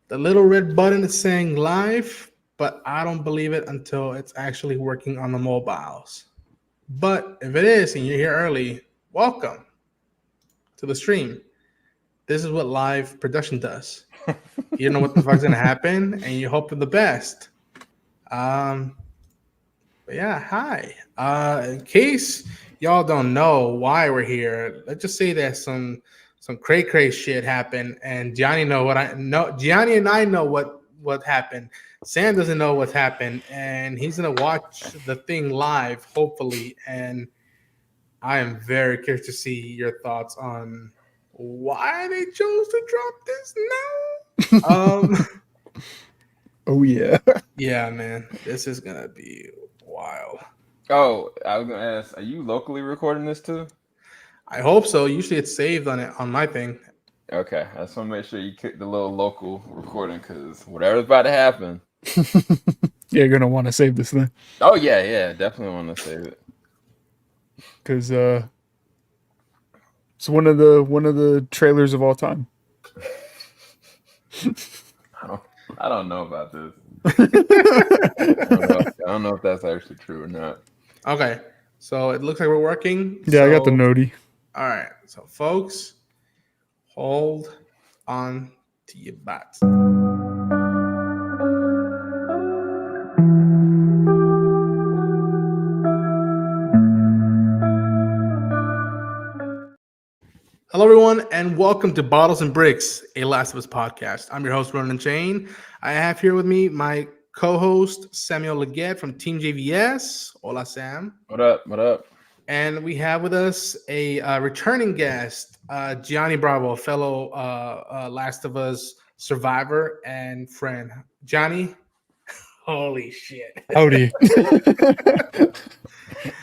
The little red button is saying live, but I don't believe it until it's actually working on the mobiles. But if it is and you're here early, welcome to the stream. This is what live production does. You don't know what the fuck's gonna happen, and you hope for the best. Um, but yeah, hi. In case y'all don't know why we're here, let's just say that some cray shit happened, and Gianni know what I know. Gianni and I know what happened. Sam doesn't know what happened, and he's gonna watch the thing live, hopefully. And I am very curious to see your thoughts on why they chose to drop this now. Oh yeah. Yeah, man, this is gonna be wild. Oh, I was gonna ask, are you locally recording this too? I hope so. Usually it's saved on my thing. Okay, I just want to make sure you kick the little local recording because whatever's about to happen. You're gonna want to save this thing. Oh yeah, definitely want to save it. Because it's one of the trailers of all time. I don't know about this. I don't know if that's actually true or not. Okay, so it looks like we're working. Yeah, I got the noti. All right, so folks, hold on to your butts. Hello, everyone, and welcome to Bottles and Bricks, a Last of Us podcast. I'm your host, Ronan Chain. I have here with me my co-host, Samuel Leggett from Team JVS. Hola, Sam. What up? And we have with us a returning guest, Gianni Bravo, a fellow Last of Us survivor and friend. Johnny, holy shit. Howdy.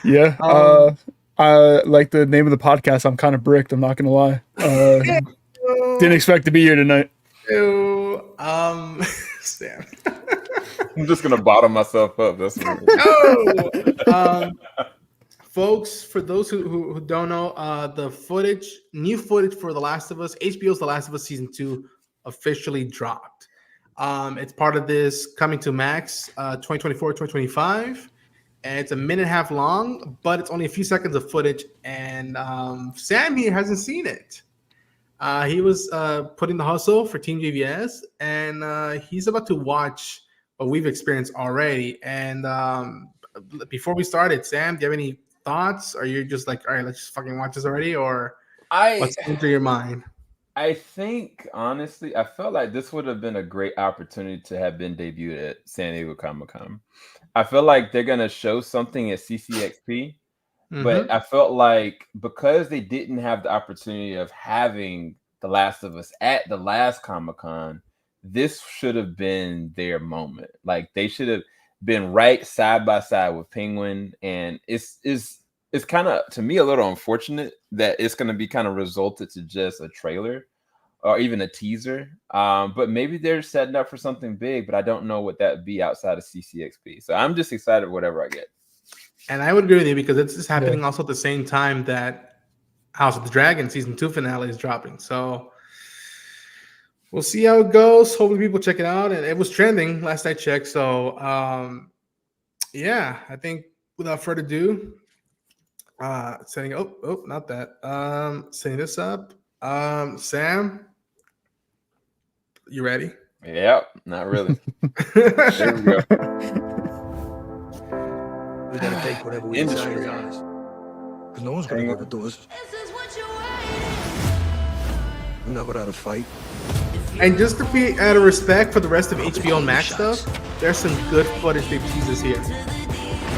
Yeah. Like the name of the podcast, I'm kind of bricked. I'm not gonna lie. Didn't expect to be here tonight. Sam. I'm just gonna bottom myself up. That's what folks, for those who don't know, the new footage for The Last of Us, HBO's The Last of Us Season 2 officially dropped. It's part of this coming to Max 2024-2025. And it's a minute and a half long, but it's only a few seconds of footage. And Sam here hasn't seen it. He was putting the hustle for Team JVS, and he's about to watch what we've experienced already. And before we started, Sam, do you have any thoughts? Or you're just like, all right, let's just fucking watch this already? Or what's into your mind? I think, honestly, I felt like this would have been a great opportunity to have been debuted at San Diego Comic-Con. I feel like they're going to show something at CCXP, but I felt like because they didn't have the opportunity of having The Last of Us at the last Comic-Con, this should have been their moment. Like, they should have been right side by side with Penguin, and it's kind of, to me, a little unfortunate that it's going to be kind of resulted to just a trailer or even a teaser. But maybe they're setting up for something big, but I don't know what that would be outside of CCXP. So I'm just excited whatever I get. And I would agree with you because it's happening also at the same time that House of the Dragon Season 2 finale is dropping. So we'll see how it goes. Hopefully people check it out. And it was trending last I checked. So yeah, I think without further ado, setting this up. Sam, you ready? Yep, not really. There we go. We gotta take whatever we decide is ours. Because no one's gonna give it to us. We're not without a fight. And just to be out of respect for the rest of HBO Max stuff, there's some good footage they've teased us here.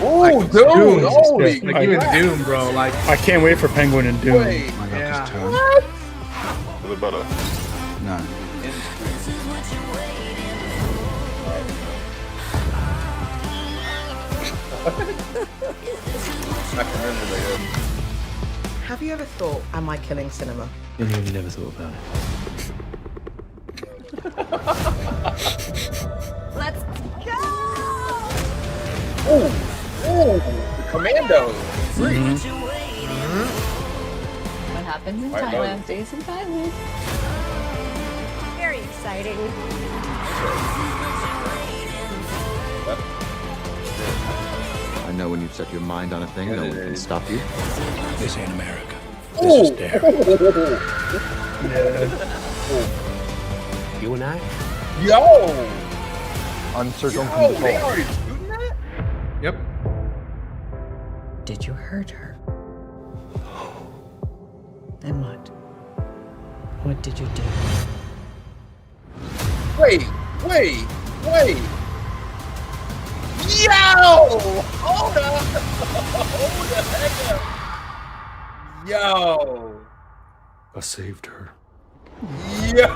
Oh, like dude! Holy, like even Doom, bro. Like I can't wait for Penguin and Doom. Yeah. What about a Nah. I can remember that. Have you ever thought, am I killing cinema? You never thought about it. Let's go! Oh, the Commando. What happens in Thailand stays in Thailand. Very excited. exciting. I know when you've set your mind on a thing, no one can stop you. This ain't America. This is there. You and I? Yo! Uncertain They control. already shooting that? Yep. Did you hurt her? Then what? What did you do? Wait. Yo! Hold up. Hold the heck up. Yo. I saved her. Yo.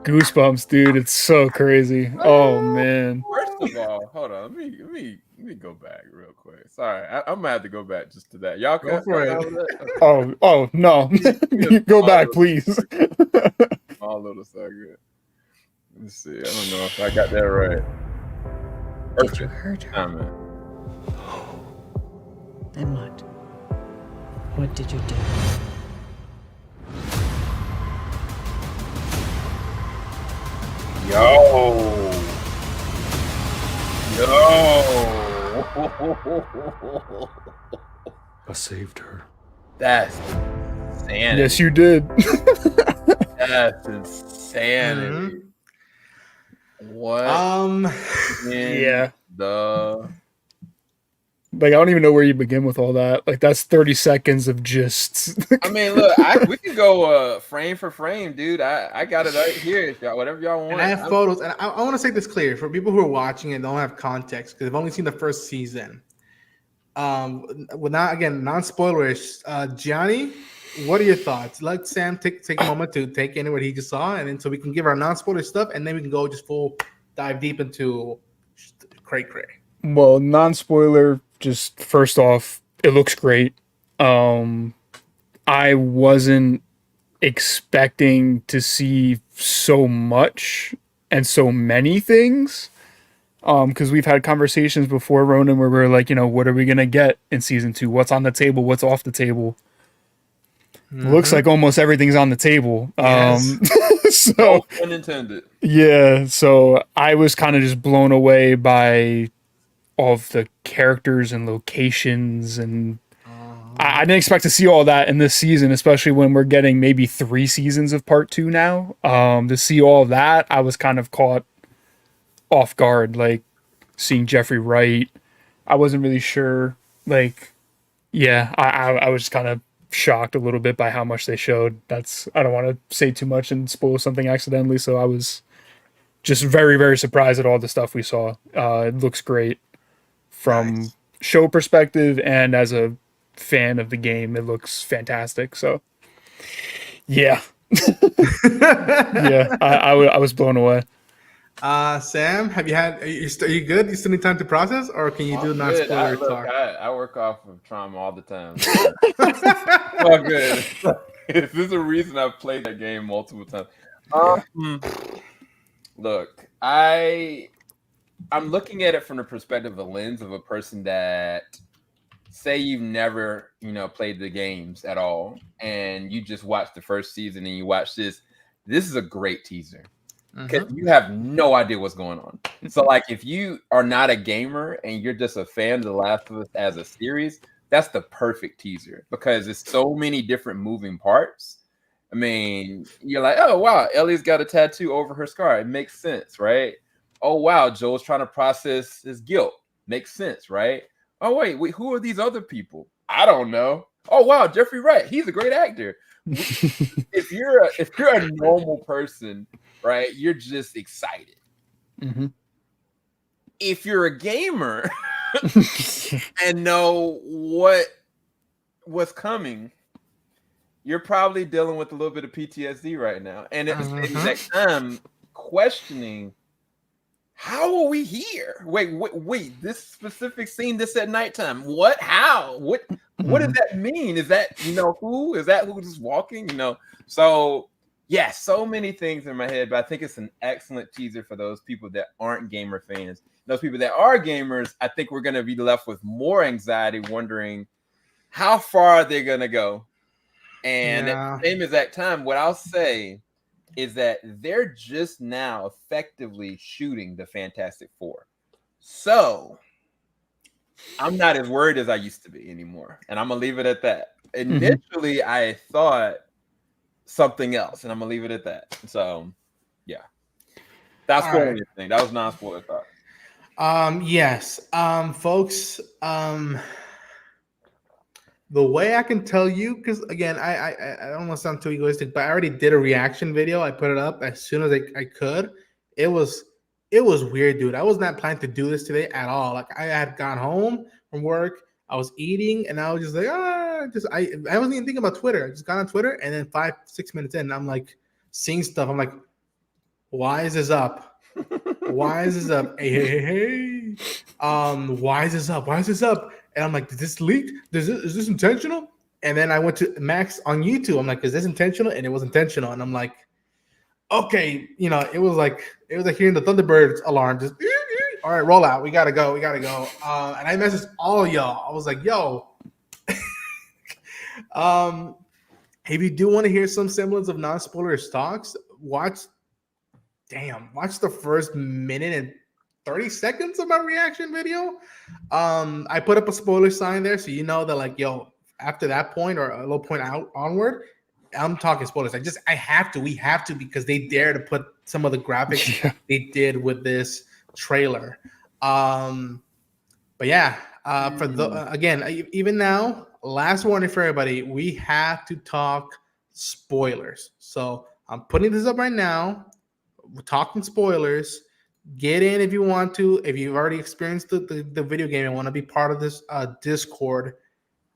Goosebumps, dude. It's so crazy. Oh man. First of all, hold on. Let me go back real quick. Sorry, I'm gonna have to go back just to that. Y'all Go for it. Oh no. Go back, please. Small little segment. Let's see. I don't know if I got that right. Did you hurt her? Comment. Then what? What did you do? Yo. I saved her. That's insanity. Yes, you did. That's insanity. What? Yeah. The Like I don't even know where you begin with all that. Like that's 30 seconds of just I mean, look, we can go frame for frame, dude. I got it right here. If y'all, whatever y'all want. And I have photos, and I want to say this clear for people who are watching and don't have context because they've only seen the first season. Well, not again, non-spoilerish. Gianni, what are your thoughts? Let Sam take a moment to take in what he just saw, and then so we can give our non-spoiler stuff, and then we can go just full dive deep into cray. well, non-spoiler, just first off, it looks great. I wasn't expecting to see so much and so many things. Because we've had conversations before, Ronan, where we're like, what are we gonna get in season 2? What's on the table? What's off the table? Looks like almost everything's on the table. Yes. So unintended. yeah, so I was kind of just blown away by all of the characters and locations, and I didn't expect to see all that in this season, especially when we're getting maybe 3 seasons of part 2 now. To see all of that, I was kind of caught off guard, like seeing Jeffrey Wright. I wasn't really sure. Like, yeah, I was kind of shocked a little bit by how much they showed. I don't want to say too much and spoil something accidentally, so I was just very, very surprised at all the stuff we saw. It looks great from show perspective, and as a fan of the game, it looks fantastic. So, yeah, yeah, I was blown away. Sam, are you good? You still need time to process, or can you do non-spoiler talk? I work off of trauma all the time. All good. There's a reason I've played that game multiple times. Look, I'm looking at it from the perspective of a lens of a person that, say you've never, played the games at all, and you just watched the first season and you watch this. This is a great teaser. Because you have no idea what's going on. So, like, if you are not a gamer and you're just a fan of The Last of Us as a series, that's the perfect teaser because it's so many different moving parts. I mean, you're like, oh, wow, Ellie's got a tattoo over her scar. It makes sense, right? Oh, wow, Joel's trying to process his guilt. Makes sense, right? Oh, wait, who are these other people? I don't know. Oh, wow, Jeffrey Wright. He's a great actor. If you're a normal person, right, you're just excited. If you're a gamer and know what's coming, you're probably dealing with a little bit of PTSD right now, and at the same exact time questioning, how are we here? Wait, this specific scene, this at nighttime, what, how, what does that mean? Is that who is that who's just walking? So yeah, so many things in my head, but I think it's an excellent teaser for those people that aren't gamer fans. Those people that are gamers, I think we're going to be left with more anxiety, wondering how far are they going to go? And at the same exact time, what I'll say is that they're just now effectively shooting the Fantastic Four. So I'm not as worried as I used to be anymore. And I'm going to leave it at that. Initially, I thought something else, and I'm going to leave it at that. So, yeah. That's spoiling anything. That was non-spoiler thought. Yes. Folks, the way I can tell you, because again, I don't want to sound too egoistic, but I already did a reaction video. I put it up as soon as I could. It was weird, dude. I was not planning to do this today at all. Like I had gone home from work, I was eating, and I was just like, I wasn't even thinking about Twitter. I just got on Twitter, and then 5-6 minutes in, I'm like seeing stuff. I'm like, why is this up? Why is this up? Hey. Why is this up? Why is this up? And I'm like, did this leak? Is this intentional? And then I went to Max on YouTube. I'm like, is this intentional? And it was intentional. And I'm like, okay, it was like hearing the Thunderbirds alarm. Just all right, roll out. We gotta go. And I messaged all y'all. I was like, yo, if you do want to hear some semblance of non-spoiler talks, watch the first minute and 30 seconds of my reaction video. I put up a spoiler sign there, so you know that, like, yo, after that point or a little point onward, I'm talking spoilers. We have to, because they dare to put some of the graphics they did with this trailer. But yeah, again, even now, last warning for everybody, we have to talk spoilers. So I'm putting this up right now. We're talking spoilers. Get in if you want to. If you've already experienced the video game and want to be part of this Discord,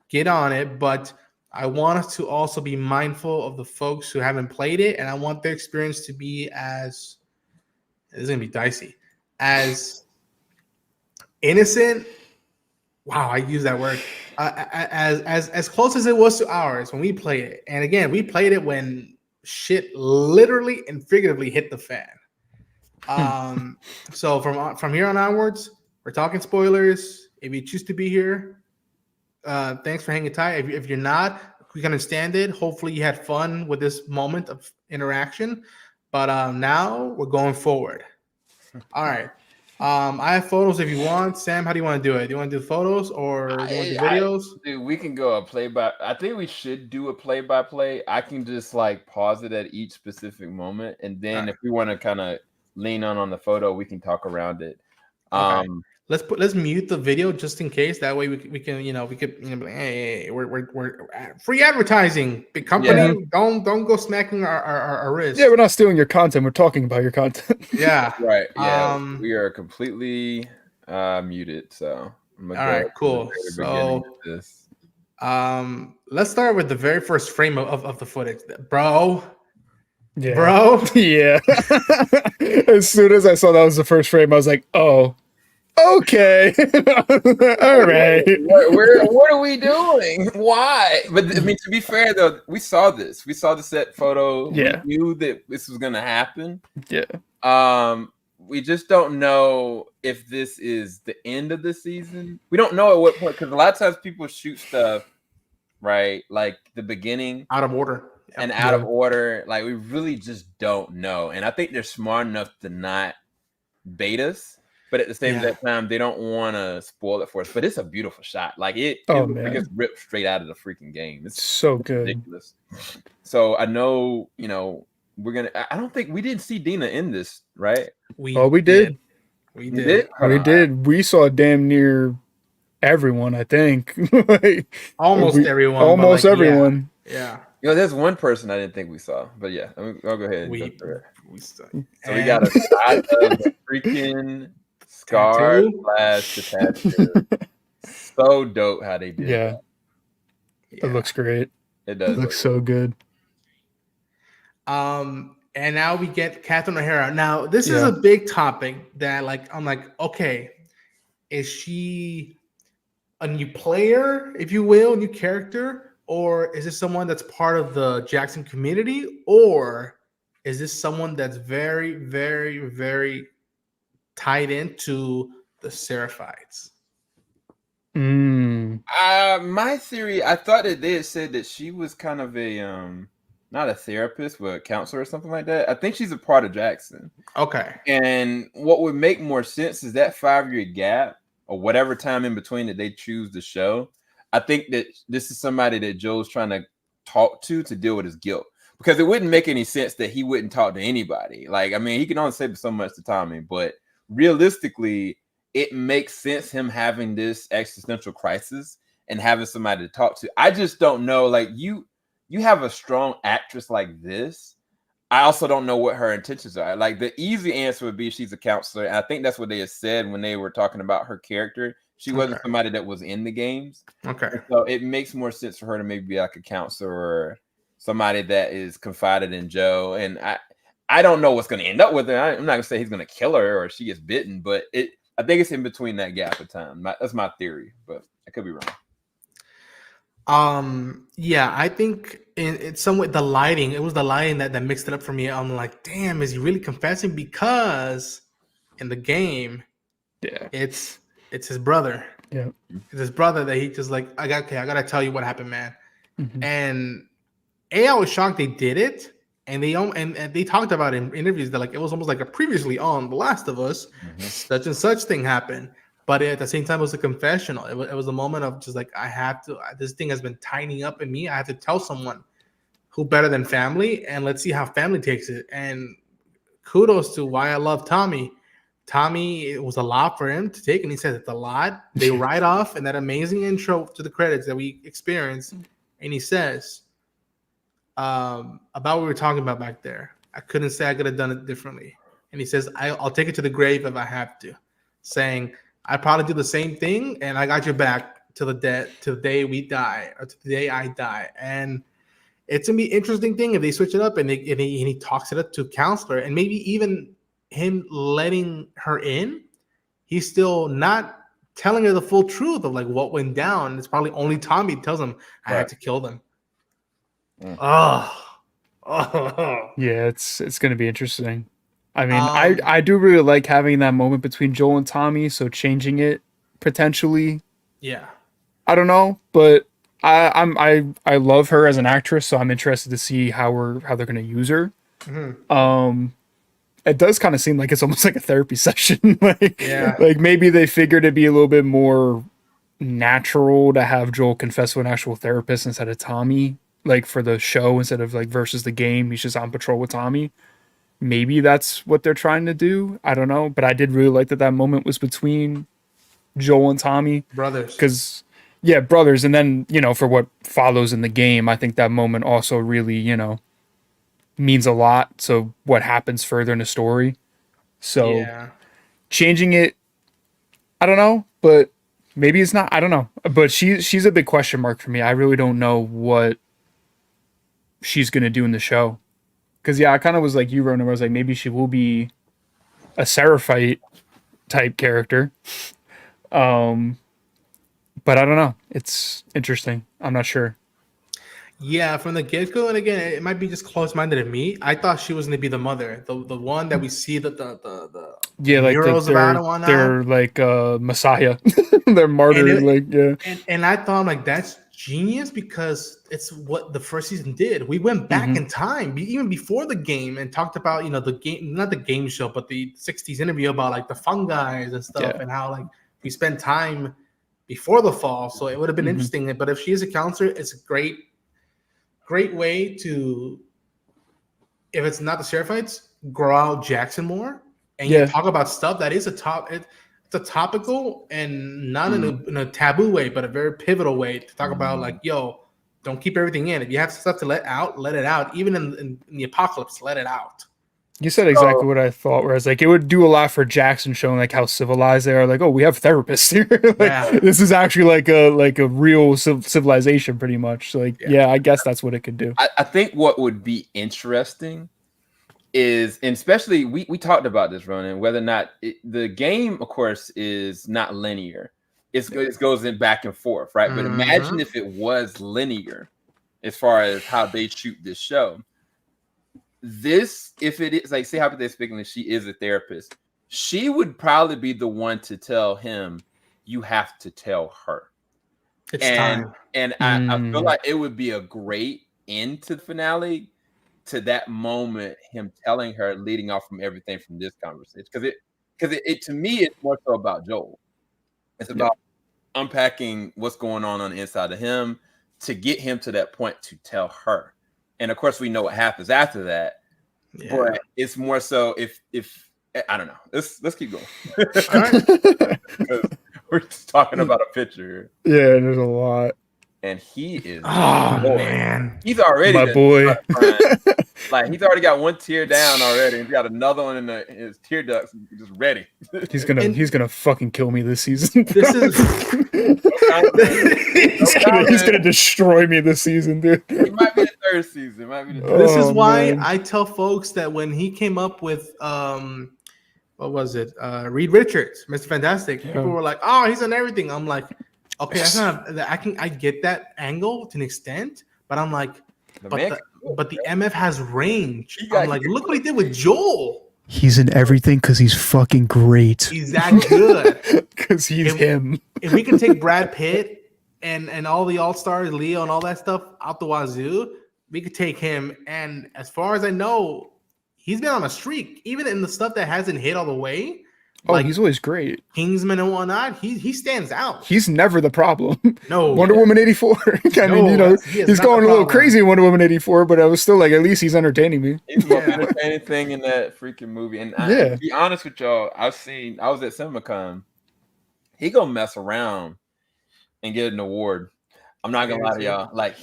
get on it. But I want us to also be mindful of the folks who haven't played it, and I want their experience to be as, it's going to be dicey, as innocent. Wow, I use that word. As close as it was to ours when we played it. And again, we played it when shit literally and figuratively hit the fan. So from here on onwards, we're talking spoilers. If you choose to be here, thanks for hanging tight. If you're not, we can understand it. Hopefully you had fun with this moment of interaction. But now we're going forward. All right. I have photos if you want. Sam, how do you want to do it? Do you want to do photos or do you want to do videos? Dude, we can go a play-by. I think we should do a play-by-play. I can just like pause it at each specific moment, and then if we want to kind of lean on the photo, we can talk around it. Okay. Let's mute the video just in case. That way we can hey, we're free advertising. Big company, don't go smacking our wrist. Yeah, we're not stealing your content. We're talking about your content. Yeah. Right. Yeah. We are completely muted. So I'm gonna all right, cool. So let's start with the very first frame of the footage, bro. Yeah. Bro. Yeah. As soon as I saw that was the first frame, I was like, oh. Okay. All right. What are we doing? Why? But I mean, to be fair though, we saw this. We saw the set photo. Yeah. We knew that this was gonna happen. Yeah. We just don't know if this is the end of the season. We don't know at what point, because a lot of times people shoot stuff, right? Like the beginning out of order. And out of order. Like we really just don't know. And I think they're smart enough to not bait us. But at the same time, they don't want to spoil it for us. But it's a beautiful shot. Like it gets ripped straight out of the freaking game. It's so good. Ridiculous. So I know, we're gonna. I don't think we didn't see Dina in this, right? We did. We did. We did. We saw damn near everyone. I think almost everyone. Almost everyone. Yeah. There's one person I didn't think we saw, but yeah, I'll go ahead. We saw. So we got a shot of the freaking scar / tattoo. So dope how they did that. It looks great. It does. It looks so good. And now we get Catherine O'Hara. Now this is a big topic that I'm like, okay, is she a new player, if you will, a new character? Or is this someone that's part of the Jackson community? Or is this someone that's very, very, very tied into the Seraphites? My theory, I thought that they had said that she was kind of a not a therapist, but a counselor or something like that. I think she's a part of Jackson. Okay. And what would make more sense is that 5-year gap or whatever time in between that they choose to show. I think that this is somebody that Joe's trying to talk to deal with his guilt, because it wouldn't make any sense that he wouldn't talk to anybody. Like, I mean, he can only say so much to Tommy, but realistically, it makes sense him having this existential crisis and having somebody to talk to. I just don't know. Like, you have a strong actress like this. I also don't know what her intentions are. Like, the easy answer would be she's a counselor. And I think that's what they had said when they were talking about her character. She wasn't somebody that was in the games. Okay. And so it makes more sense for her to maybe be like a counselor or somebody that is confided in Joe. And I don't know what's going to end up with her. I'm not going to say he's going to kill her or she gets bitten, but I think it's in between that gap of time. That's my theory, but I could be wrong. Yeah, I think it's somewhat the lighting. It was the lighting that mixed it up for me. I'm like, damn, is he really confessing? Because in the game, it's his brother. Yeah. It's his brother that he just like, I gotta tell you what happened, man. And I was shocked they did it. And they talked about in interviews that like it was almost like a previously on The Last of Us, such and such thing happened. But at the same time, it was a confessional. It was a moment of just like, I have to. This thing has been tightening up in me. I have to tell someone who better than family, and let's see how family takes it. And kudos to why I love Tommy. Tommy, it was a lot for him to take, and he says it's a lot. They write off in that amazing intro to the credits that we experienced, and he says about what we were talking about back there. I couldn't say I could have done it differently, and he says I'll take it to the grave if I have to, saying I probably do the same thing, and I got your back to the day we die, or to the day I die. And it's gonna be an interesting thing if they switch it up and he talks it up to counselor, and maybe even him letting her in. He's still not telling her the full truth of like what went down. It's probably only Tommy tells him I had to kill them. Oh, yeah, it's gonna be interesting. I mean, I do really like having that moment between Joel and Tommy, so changing it potentially. Yeah. I don't know, but I love her as an actress, so I'm interested to see how they're gonna use her. It does kind of seem like it's almost like a therapy session. Like maybe they figured it'd be a little bit more natural to have Joel confess to an actual therapist instead of Tommy, like for the show, instead of like versus the game. He's just on patrol with Tommy. Maybe that's what they're trying to do. I don't know. But I did really like that moment was between Joel and Tommy. Brothers. Because, yeah, brothers. And then, for what follows in the game, I think that moment also really, means a lot. So what happens further in the story. So changing it, I don't know. But maybe it's not. I don't know. But she's a big question mark for me. I really don't know what she's going to do in the show. Because, I kind of was like you, Ronan, where I was like, maybe she will be a Seraphite type character. But I don't know. It's interesting. I'm not sure. Yeah, from the get-go, and again, it might be just close-minded of me. I thought she was going to be the mother, the one that we see the like they're like Messiah. They're martyr, And I thought, like, that's genius, because it's what the first season did. We went back in time, even before the game, and talked about the game, not the game show, but the 60s interview about like the fungi and stuff, and how like we spent time before the fall. So it would have been interesting. But if she is a counselor, it's a great way to, if it's not the Seraphites, grow out Jackson more, and you talk about stuff that is it's a topical and not in a taboo way, but a very pivotal way to talk about, like, yo, don't keep everything in. If you have stuff to let it out. Even in the apocalypse, let it out. You said exactly what I thought, whereas like it would do a lot for Jackson, showing like how civilized they are. Like, oh, we have therapists here. This is actually like a real civilization, pretty much. Like, I guess that's what it could do. I think what would be interesting is, and especially we talked about this, Ronan, whether or not the game, of course, is not linear. It goes in back and forth, right? But imagine if it was linear as far as how they shoot this show. This, if it is, like, say hypothetically speaking, she is a therapist, she would probably be the one to tell him, you have to tell her. It's and time. and I feel like it would be a great end to the finale, to that moment, him telling her, leading off from everything from this conversation, because it to me it's more so about Joel. It's about unpacking what's going on the inside of him to get him to that point to tell her. And of course, we know what happens after that. Yeah. But it's more so if I don't know. Let's keep going. All right. Because we're just talking about a picture, Yeah, there's a lot. and he is. Oh boy, man, he's already My boy. Like he's already got one tear down already. He's got another one in his tear ducts, just ready. He's gonna fucking kill me this season. this is he's gonna destroy me this season, dude. It might be the third season. It might be the third. this is Oh, why man. I tell folks that when he came up with what was it? Reed Richards, Mr. Fantastic. Yeah. People were like, "Oh, he's on everything." I'm like, okay, that's not. I get that angle to an extent, but I'm like, but the MF has range. I'm like, look what he did with Joel. He's in everything because he's fucking great. He's that good. Because he's him. If we can take Brad Pitt and all the All Stars, Leo, and all that stuff out the wazoo, we could take him. And as far as I know, he's been on a streak, even in the stuff that hasn't hit all the way. Oh, like he's always great. Kingsman and whatnot. He stands out. He's never the problem. No, Wonder Woman 84. I mean, you know, he is he's not going the a little problem. crazy in Wonder Woman 84, but I was still like, at least he's entertaining me. He's the most entertaining thing in that freaking movie. And to be honest with y'all, I was at CinemaCon. He gonna mess around and get an award. I'm not gonna lie to y'all. Like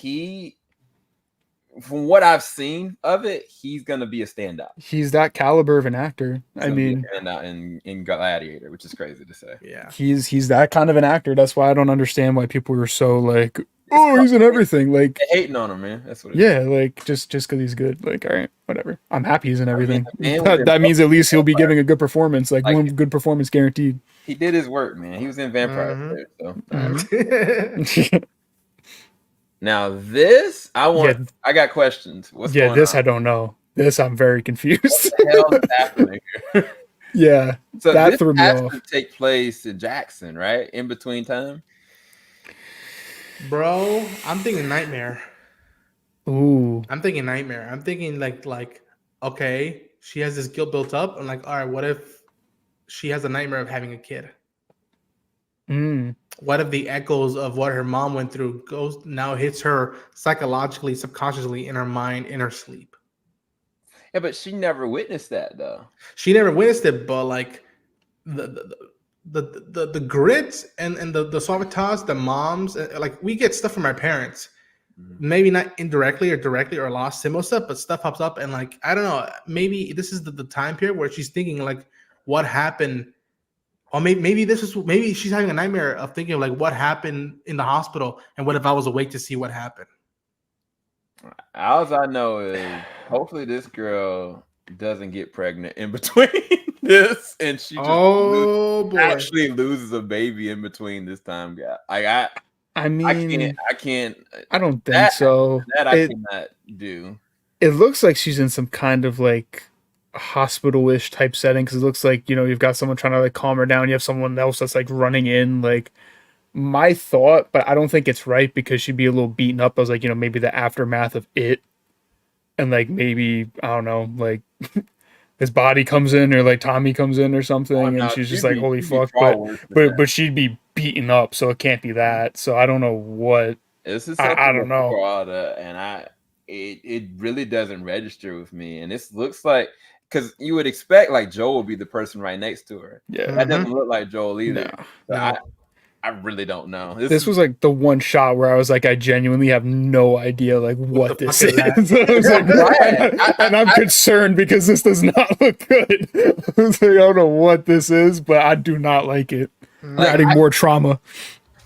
from what I've seen of it, he's gonna be a standout. He's that caliber of an actor. I mean, standout in Gladiator, which is crazy to say. Yeah, he's that kind of an actor. That's why I don't understand why people were so like, oh, he's in everything. Like they're hating on him, man. That's what. Like just because he's good. Like, all right, whatever. I'm happy he's in everything. Man, that means at least he'll be giving a good performance. Like one good performance guaranteed. He did his work, man. He was in Vampire Slayer, so. Now this, I got questions. What's going on? I don't know. This I'm very confused. What the hell is happening here? Yeah, so that this threw me has off. to take place in Jackson, right? In between time. bro, I'm thinking Nightmare. Ooh, I'm thinking Nightmare. I'm thinking like okay, she has this guilt built up. I'm like, all right, what if she has a nightmare of having a kid? What if the echoes of what her mom went through now hits her psychologically, subconsciously in her mind, in her sleep? Yeah, but she never witnessed that though. She never witnessed it, but like the grit and the sabotage, the moms, like we get stuff from our parents. Maybe not indirectly or directly or lost symbol stuff, but stuff pops up and like I don't know. Maybe this is the time period where she's thinking like, what happened. Or maybe she's having a nightmare of thinking of like what happened in the hospital and what if I was awake to see what happened. All I know is hopefully this girl doesn't get pregnant in between this, and she just actually loses a baby in between this time gap. Like I can't. I don't think so. That I cannot do. It looks like she's in some kind of like hospital-ish type setting because it looks like, you know, you've got someone trying to like calm her down, you have someone else that's like running in. Like my thought, but I don't think it's right because she'd be a little beaten up. I was like, you know, maybe the aftermath of it, and like maybe I don't know, like his body comes in or like Tommy comes in or something, and she's just like, holy fuck, but she'd be beaten up, so it can't be that. So I don't know what. This is I don't know, and it really doesn't register with me, and this looks like. Because you would expect like Joel would be the person right next to her. Yeah, that doesn't look like Joel either. No. I really don't know. This was like the one shot where I was like, I genuinely have no idea like what this is. I was like, and I'm concerned because this does not look good. I was like, I don't know what this is, but I do not like it. Adding more trauma.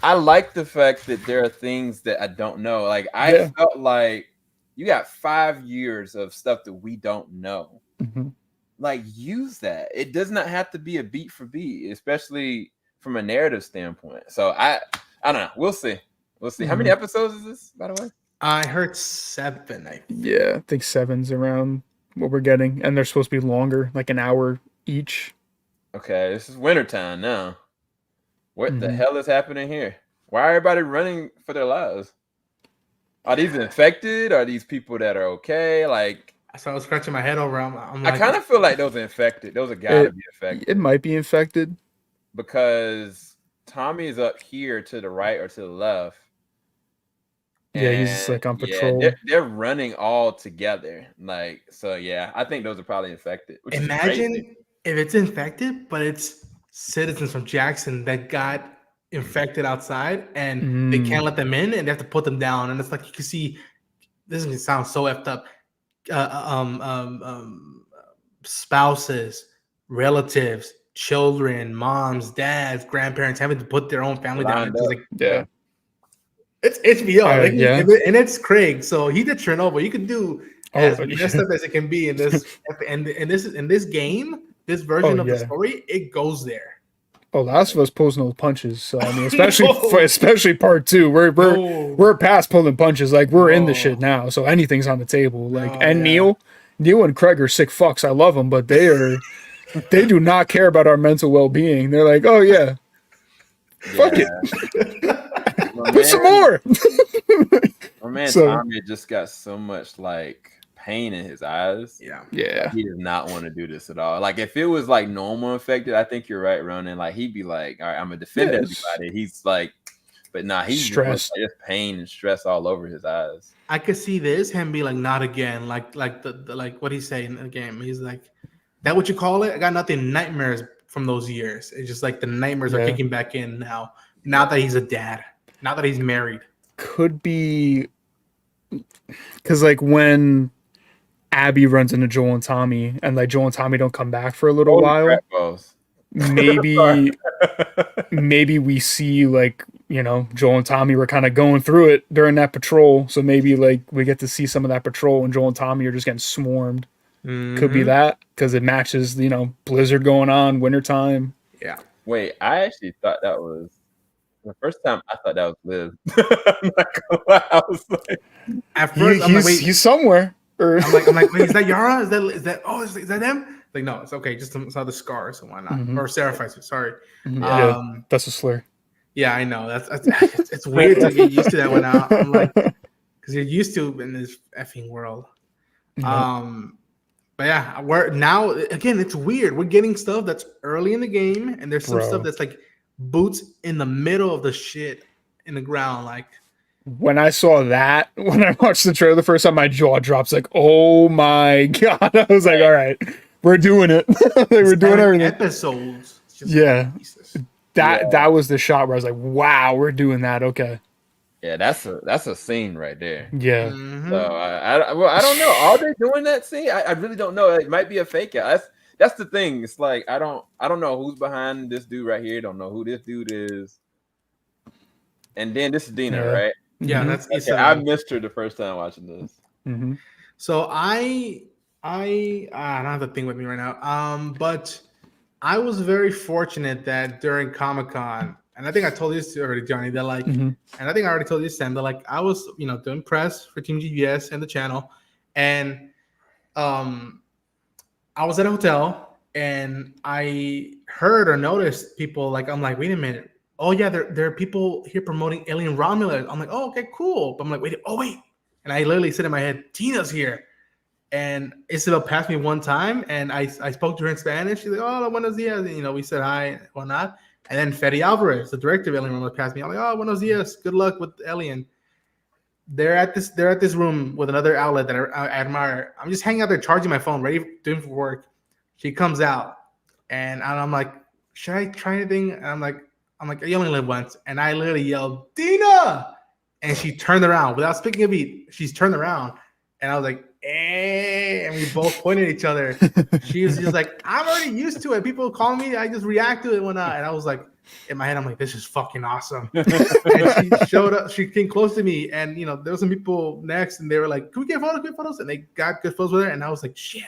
I like the fact that there are things that I don't know. Like I felt like you got 5 years of stuff that we don't know. Like use that. It does not have to be a beat for beat, especially from a narrative standpoint. So I don't know. We'll see. How many episodes is this, by the way? I heard 7. I think. Yeah, I think 7's around what we're getting, and they're supposed to be longer, like an hour each. Okay, this is wintertime now. What the hell is happening here? Why everybody running for their lives? Are these infected? Are these people that are okay? Like, So I was scratching my head over. I'm I like, kind of feel like those are infected. Those are gotta be It infected might be infected. because Tommy is up here to the right or to the left. Yeah, he's just And like on yeah, patrol. they're running all together. Like, so yeah, I think those are probably infected, which is crazy. imagine if it's infected, but it's citizens from Jackson that got infected outside, and they can't let them in, and they have to put them down. And it's like you can see. This is gonna sound so effed up. Uh, um, um, um, Spouses, relatives, children, moms, dads, grandparents having to put their own family down. Lined It's just up. like Yeah. it's HBO, Yeah. and it's Craig. So he did Chernobyl. You can do as messed up as it can be in this, and in this game, this version of the yeah. story, it goes there. Oh, Last of Us pulls no punches. So I mean, No. especially part 2, No. we're past pulling punches. Like we're in the No. shit now. So anything's on the table. Like No, and yeah. Neil and Craig are sick fucks. I love them, but they do not care about our mental well being. They're like, oh yeah, fuck it, put some more. My man So- Tommy just got so much like pain in his eyes. Yeah. Yeah, He does not want to do this at all. Like if it was like normal infected, I think you're right, Ronan. Like he'd be like, all right, I'm gonna defend Yes. everybody. He's like, but nah, he's Stressed. just pain and stress all over his eyes. I could see this him be like, not again. Like the like what he's saying in the game. He's like, that what you call it? I got nothing. Nightmares from those years. It's just like the nightmares are Yeah. kicking back in now. Now that he's a dad. Now that he's married. could be because like when Abby runs into Joel and Tommy, and like Joel and Tommy don't come back for a little Holy while. crap balls. Maybe we see like Joel and Tommy were kind of going through it during that patrol, so maybe like we get to see some of that patrol and Joel and Tommy are just getting swarmed. Could be that because it matches blizzard going on, wintertime. Yeah. Wait, I actually thought that was the first time I thought that was Liv. I'm not gonna lie. I was like, At first, I'm like, wait. He's somewhere. Or I'm like, wait, is that Yara? Is that? Oh, is that them? Like, no, it's okay. Just saw the scars, so why not? Mhm. Or Seraphite. Sorry. yeah, that's a slur. Yeah, I know. It's weird to get used to that one now. I'm like, because you're used to in this effing world. But yeah, we're now again. It's weird. We're getting stuff that's early in the game, and there's some Bro. stuff that's like boots in the middle of the shit in the ground. Like, When I saw that, when I watched the trailer the first time, my jaw drops. Like, oh my god! I was like, all right, we're doing it. We're doing everything. Episodes. It's just Yeah. Jesus. That was the shot where I was like, wow, we're doing that. Okay. yeah, that's a scene right there. Yeah. Mhm. So I don't know. Are they doing that scene? I really don't know. It might be a fake out. That's the thing. It's like I don't know who's behind this dude right here. Don't know who this dude is. And then this is Dina, Yeah. right? Yeah, Mhm. that's Okay, Issa I Rae. missed her the first time watching this. Mhm. So I don't have the thing with me right now. But I was very fortunate that during Comic-Con, and I think I told you this already, Johnny, that like, Mhm. and I think I already told you this, Sam, that like I was, doing press for Team GBS and the channel, and I was at a hotel and I heard or noticed people like, I'm like, wait a minute. Oh yeah, there are people here promoting Alien Romulus. I'm like, oh, okay, cool. But I'm like, wait. And I literally said in my head, Tina's here. And Isabel passed me one time, and I spoke to her in Spanish. She's like, "Oh, buenos dias." And, we said hi and whatnot. And then Fede Alvarez, the director of Alien Romulus, passed me. I'm like, "Oh, buenos dias. Good luck with Alien." They're at this room with another outlet that I admire. I'm just hanging out there, charging my phone, ready doing for work. She comes out, and I'm like, "Should I try anything?" And I'm like, "You only live once." And I literally yelled, "Dina!" And she turned around without speaking a beat. She's turned around, and I was like, "Hey!" And we both pointed at each other. She was just like, "I'm already used to it. People call me, I just react to it when I." And I was like, in my head, I'm like, "This is fucking awesome." And she showed up. She came close to me, and there were some people next, and they were like, "Can we get photos? Good photos?" And they got good photos with her, and I was like, "Shit."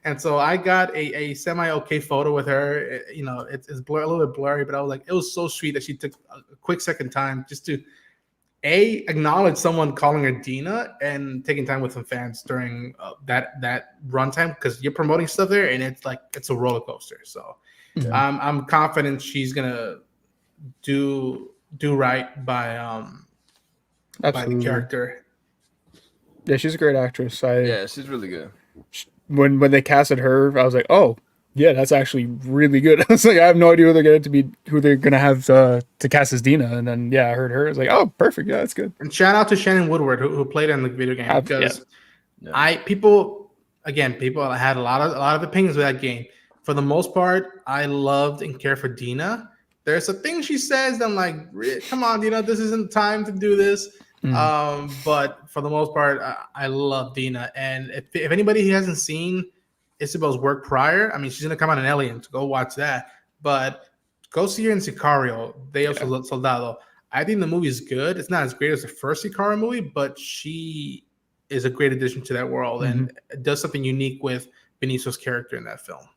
And so I got a semi okay photo with her. It's a little bit blurry, but I was like, it was so sweet that she took a quick second time just to acknowledge someone calling her Dina and taking time with some fans during that runtime, because you're promoting stuff there, and it's a roller coaster. So I'm confident she's gonna do do right by the Absolutely. character. Yeah, she's a great actress. Yeah, she's really good. When they casted her, I was like, oh yeah, that's actually really good. I was like, I have no idea who they're gonna have to cast as Dina, and then yeah, I heard her. I was like, oh, perfect. Yeah, that's good. And shout out to Shannon Woodward who played in the video game because people had a lot of opinions with that game. For the most part, I loved and cared for Dina. There's a thing she says that I'm like, come on, Dina, this isn't time to do this. But for the most part, I love Dina. And if anybody who hasn't seen Isabel's work prior, I mean, she's gonna come out in Alien, so go watch that. But go see her in Sicario, Deus Soldado. I think the movie is good. It's not as great as the first Sicario movie, but she is a great addition to that world and does something unique with Benicio's character in that film.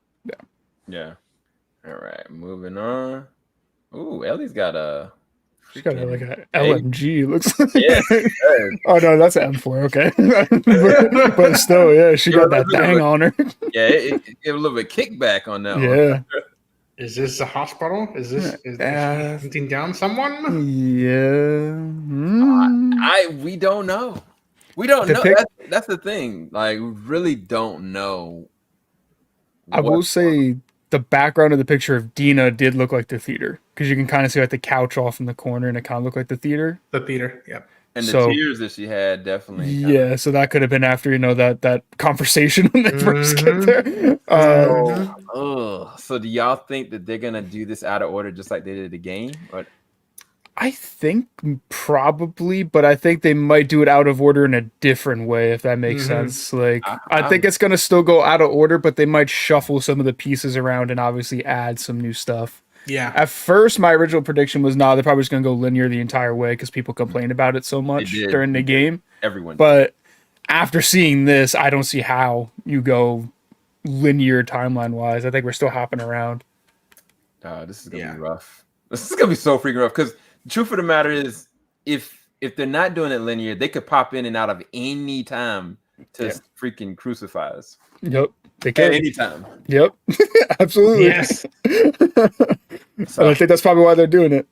Yeah. All right, moving on. Ooh, Ellie's got a. She's got like a LMG. Looks like. Yes. Oh no, that's an M4. Okay, but still, yeah, she got that thing on her. Yeah, it gave a little bit kickback on that one. Yeah. Is this a hospital? Is she hunting down someone? Yeah. We don't know. We don't know. That's the thing. Like, we really don't know. I will say the background of the picture of Dina did look like the theater because you can kind of see like the couch off in the corner and it kind of looked like the theater. The theater, yeah. And the tears that she had definitely. Yeah, so that could have been after that conversation when they first get there. So do y'all think that they're gonna do this out of order just like they did the game? Or? I think probably, but I think they might do it out of order in a different way, if that makes sense. Like, I think it's going to still go out of order, but they might shuffle some of the pieces around and obviously add some new stuff. Yeah. At first, my original prediction was, they're probably just going to go linear the entire way because people complained about it so much during the game. Everyone. But after seeing this, I don't see how you go linear timeline-wise. I think we're still hopping around. This is going to be rough. This is going to be so freaking rough because the truth of the matter is, if they're not doing it linear, they could pop in and out of any time to freaking crucify us. Yep, they can at any time. Yep, absolutely. Yes, and I think that's probably why they're doing it.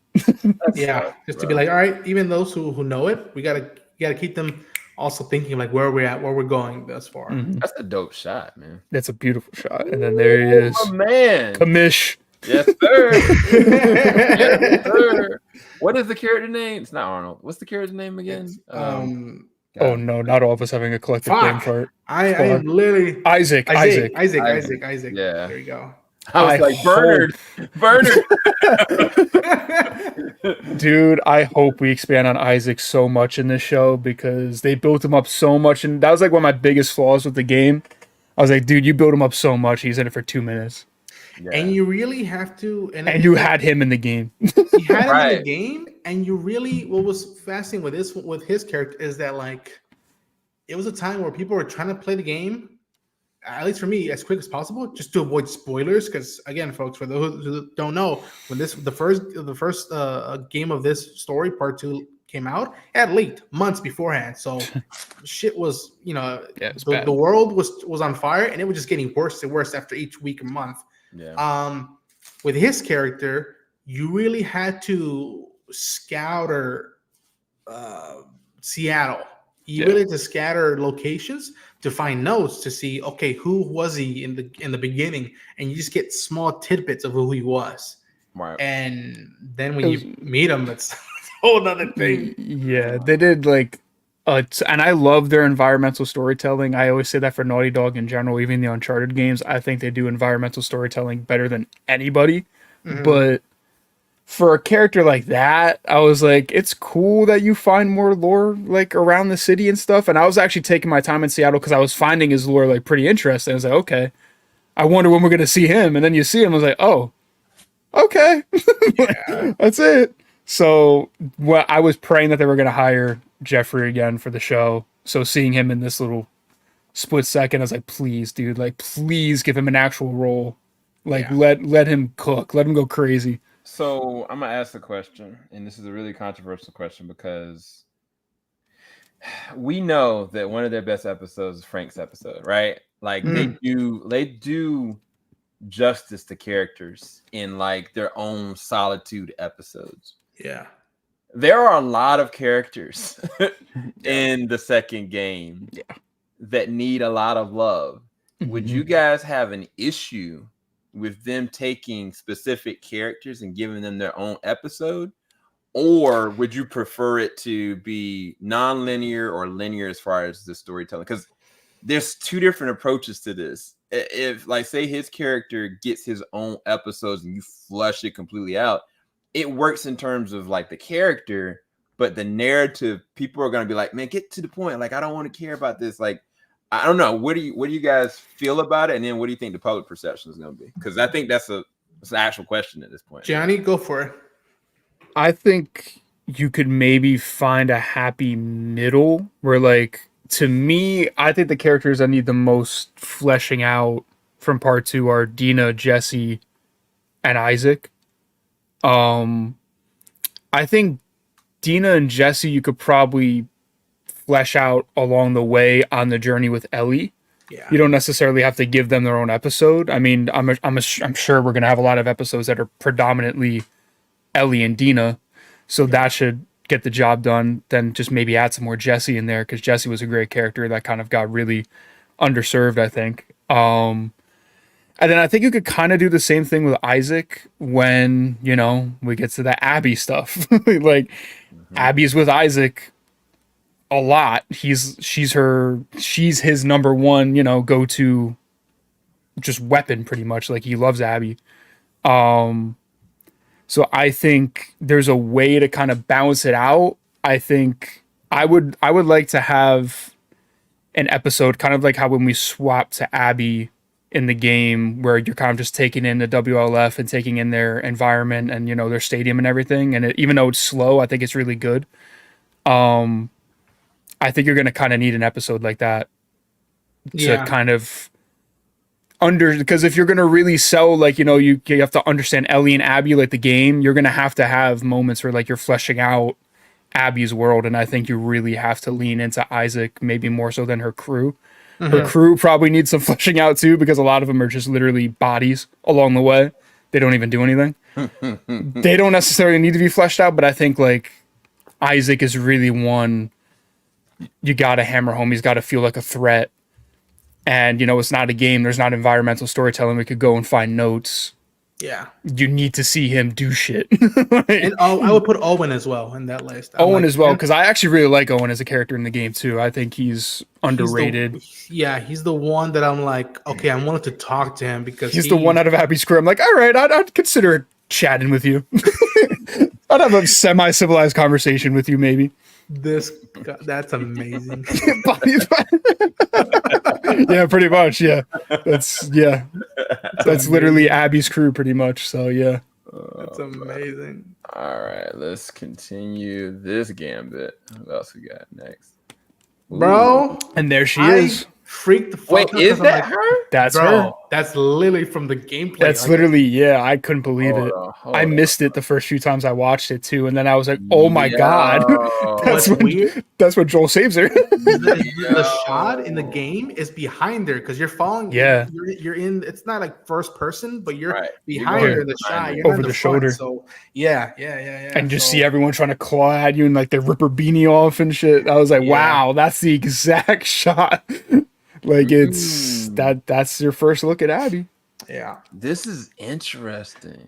Just to be like, all right, even those who know it, we gotta keep them also thinking like where we're at, where we're going thus far. That's a dope shot, man. That's a beautiful shot, and then there he is, man, Kamish. Yes, sir. Yes, sir. What is the character name? It's not Arnold. What's the character name again? Oh no, not all of us having a collective brain fart. I am literally Isaac. Yeah, there you go. I was like Bernard. Dude, I hope we expand on Isaac so much in this show because they built him up so much, and that was like one of my biggest flaws with the game. I was like, dude, you built him up so much. He's in it for 2 minutes. Yeah. And you really have to, and you had him in the game. You had him in the game, and you really. What was fascinating with his character is that like, it was a time where people were trying to play the game, at least for me, as quick as possible, just to avoid spoilers. Because again, folks, for those who don't know, when the first game of this story, part 2, came out, it had leaked months beforehand. So shit was, the world was on fire, and it was just getting worse and worse after each week and month. Yeah. With his character, you really had to scour Seattle. You really had to scatter locations to find notes to see, okay, who was he in the beginning, and you just get small tidbits of who he was. Right. And then when you meet him, it's a whole other thing. Yeah, they did like. And I love their environmental storytelling. I always say that for Naughty Dog in general, even the Uncharted games. I think they do environmental storytelling better than anybody. But for a character like that, I was like, it's cool that you find more lore like around the city and stuff. And I was actually taking my time in Seattle because I was finding his lore like pretty interesting. I was like, okay, I wonder when we're gonna see him. And then you see him, I was like, oh, okay, that's it. So I was praying that they were gonna hire Jeffrey again for the show. So seeing him in this little split second, I was like, please, dude, like please give him an actual role. Like let him cook, let him go crazy. So I'm gonna ask a question, and this is a really controversial question because we know that one of their best episodes is Frank's episode, right? Like they do justice to characters in like their own solitude episodes. Yeah. there are a lot of characters in the second game that need a lot of love. Would you guys have an issue with them taking specific characters and giving them their own episode? Or would you prefer it to be non-linear or linear as far as the storytelling? Because there's two different approaches to this. If, like, say his character gets his own episodes and you flush it completely out, it works in terms of like the character, but the narrative, people are going to be like, man, get to the point. Like, I don't want to care about this. Like, I don't know. What do you guys feel about it? And then what do you think the public perception is going to be? Because I think that's an actual question at this point. Johnny, go for it. I think you could maybe find a happy middle where, like, to me, I think the characters that need the most fleshing out from part 2 are Dina, Jesse, and Isaac. I think Dina and Jesse you could probably flesh out along the way on the journey with Ellie. Yeah. You don't necessarily have to give them their own episode. I mean, I'm sure we're gonna have a lot of episodes that are predominantly Ellie and Dina, so that should get the job done. Then just maybe add some more Jesse in there because Jesse was a great character that kind of got really underserved, I think. And then I think you could kind of do the same thing with Isaac when, you know, we get to the Abby stuff. Like, Abby's with Isaac a lot. She's his number one, you know, go-to just weapon pretty much. Like, he loves Abby. So I think there's a way to kind of balance it out. I think I would like to have an episode kind of like how when we swapped to Abby in the game, where you're kind of just taking in the WLF and taking in their environment and, you know, their stadium and everything. And even though it's slow, I think it's really good. I think you're going to kind of need an episode like that to kind of because if you're going to really sell, like, you know, you have to understand Ellie and Abby, like the game, you're going to have moments where, like, you're fleshing out Abby's world. And I think you really have to lean into Isaac, maybe more so than her crew. Her crew probably needs some fleshing out too, because a lot of them are just literally bodies along the way. They don't even do anything. They don't necessarily need to be fleshed out, but I think, like, Isaac is really one you got to hammer home. He's got to feel like a threat. And, you know, it's not a game. There's not environmental storytelling. We could go and find notes. Yeah. You need to see him do shit. And I would put Owen as well in that list. Owen as well, because I actually really like Owen as a character in the game too. I think he's underrated. He's the one that I'm like, okay, I wanted to talk to him because he's the one out of Abby's crew. I'm like, all right, I'd consider chatting with you. I'd have a semi-civilized conversation with you, maybe. That's amazing. Yeah, pretty much. Yeah, that's literally Abby's crew, pretty much. So yeah, that's amazing. All right, let's continue this gambit. What else we got next, bro? And there she is. Freaked the fuck Wait, out. is that her? That's her. That's literally from the gameplay. That's like, literally, yeah. I couldn't believe it. I missed it the first few times I watched it too, and then I was like, "Oh my god!" That's when Joel saves her. The shot in the game is behind her because you're following. Yeah, you're in. It's not like first person, but you're behind her in the shot. You're over the shoulder. So yeah. And just see everyone trying to claw at you and like they rip her beanie off and shit. I was like, wow, that's the exact shot. Like, it's that's your first look at Abby. Yeah. This is interesting.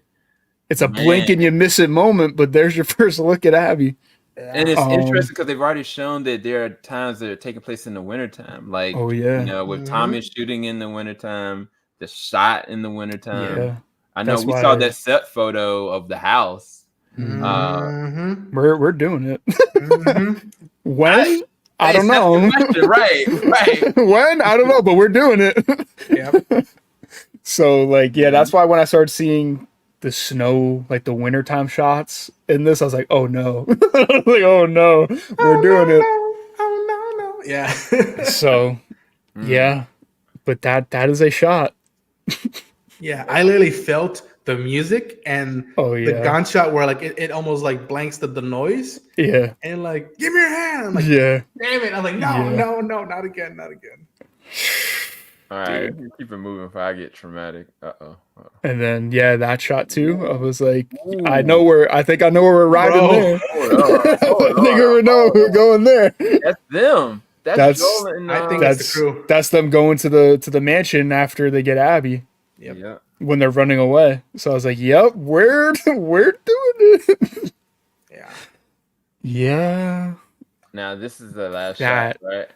It's a blink and you miss it moment, but there's your first look at Abby. And it's interesting because they've already shown that there are times that are taking place in the wintertime. Like, you know, with Tommy shooting in the wintertime, the shot in the wintertime. Yeah. I know we saw that set photo of the house. We're doing it. When? I don't know. Right. When? I don't know, but we're doing it. Yep. So, like, yeah, that's why when I started seeing the snow, like the wintertime shots in this, I was like, oh no. Oh no, we're doing it. Oh no. Yeah. So, yeah, but that is a shot. Yeah, I literally felt the music and the gunshot where like it almost like blanks the noise. Yeah. And like, give me your hand. I'm like, yeah. Damn it. I'm like, no, not again. All right, Dude. keep it moving before I get traumatic. And then that shot too. I was like, I Ooh. think I know where we're riding Bro. there. Hold on, I hold think on, we know hold we're going there. on. That's them. That's That's Joel and I think that's the crew. that's them going to the mansion after they get Abby Yep. yeah. when they're running away. So I was like, yep, we're doing it. Yeah. Yeah. Now this is the last That- shot, right?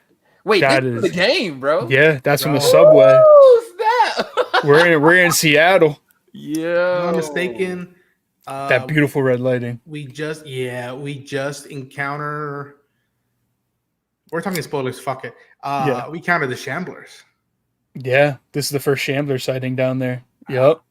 Wait, that this is the is- game, bro. Yeah, that's from the Bro. subway. Who's that? We're in Seattle. Yo. If I'm not mistaken, That beautiful red lighting. we just encounter. We're talking spoilers. Fuck it. Yeah. We counter the Shamblers. Yeah, this is the first Shambler sighting down there. Yep.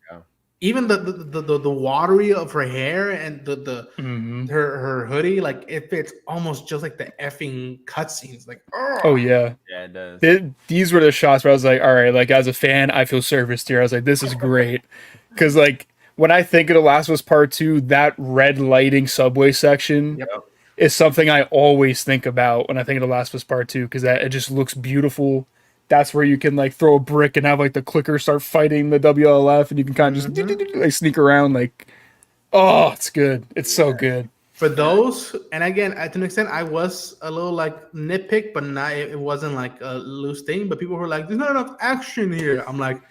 Even the watery of her hair and the Mhm. her hoodie, like it fits almost just like the effing cutscenes. Like, Oh yeah. Yeah, it does. These were the shots where I was like, all right, like as a fan, I feel serviced here. I was like, this is great. Because like when I think of The Last of Us Part 2, that red lighting subway section Yep. is something I always think about when I think of The Last of Us Part 2, because it just looks beautiful. That's where you can like throw a brick and have like the clicker start fighting the WLF, and you can kind of just like sneak around. Like, oh, it's good. It's so good. For those, and again, to an extent, I was a little like nitpick, but not. It wasn't like a loose thing. But people were like, "There's not enough action here." I'm like,